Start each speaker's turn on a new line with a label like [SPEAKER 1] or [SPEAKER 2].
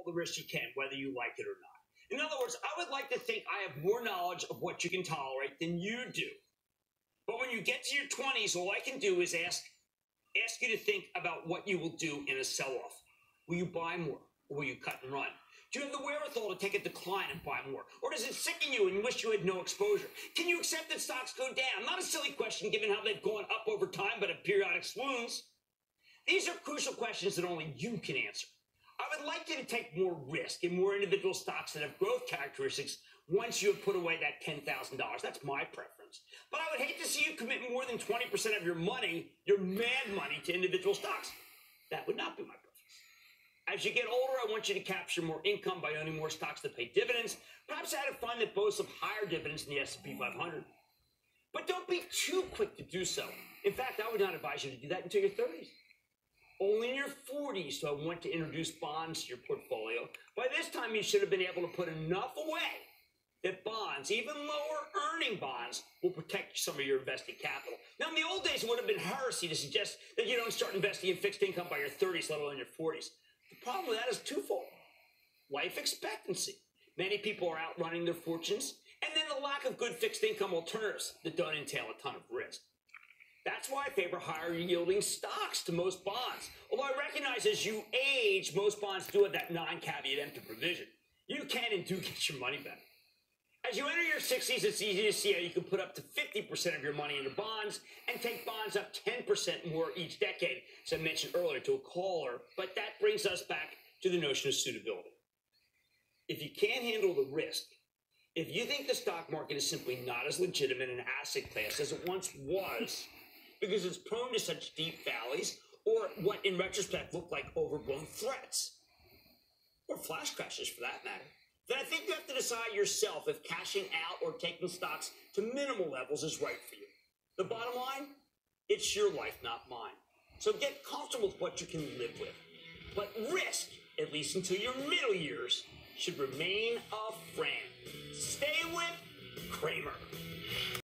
[SPEAKER 1] the risks you can, whether you like it or not. In other words, I would like to think I have more knowledge of what you can tolerate than you do. But when you get to your 20s, all I can do is ask you to think about what you will do in a sell-off. Will you buy more, or will you cut and run? Do you have the wherewithal to take a decline and buy more? Or does it sicken you and you wish you had no exposure? Can you accept that stocks go down? Not a silly question given how they've gone up over time, but at periodic swoons. These are crucial questions that only you can answer. I would like you to take more risk in more individual stocks that have growth characteristics once you have put away that $10,000. That's my preference. But I would hate to see you commit more than 20% of your money, your mad money, to individual stocks. That would not be my preference. As you get older, I want you to capture more income by owning more stocks that pay dividends, perhaps add a fund that boasts of higher dividends than the S&P 500. But don't be too quick to do so. In fact, I would not advise you to do that until your 30s. Only in your 40s do I want to introduce bonds to your portfolio. By this time, you should have been able to put enough away that bonds, even lower earning bonds, will protect some of your invested capital. Now, in the old days, it would have been heresy to suggest that you don't start investing in fixed income by your 30s, let alone your 40s. The problem with that is twofold. Life expectancy. Many people are outrunning their fortunes, and then the lack of good fixed income alternatives that don't entail a ton of risk. That's why I favor higher yielding stocks to most bonds. Although I recognize as you age, most bonds do have that non-caveat emptor provision. You can and do get your money back. As you enter your 60s, it's easy to see how you can put up to 50% of your money into bonds and take bonds up 10% more each decade, as I mentioned earlier to a caller. But that brings us back to the notion of suitability. If you can't handle the risk, if you think the stock market is simply not as legitimate an asset class as it once was, because it's prone to such deep valleys, or what in retrospect look like overblown threats, or flash crashes for that matter, then I think you have to decide yourself if cashing out or taking stocks to minimal levels is right for you. The bottom line, it's your life, not mine. So get comfortable with what you can live with. But risk, at least until your middle years, should remain a friend. Stay with Cramer.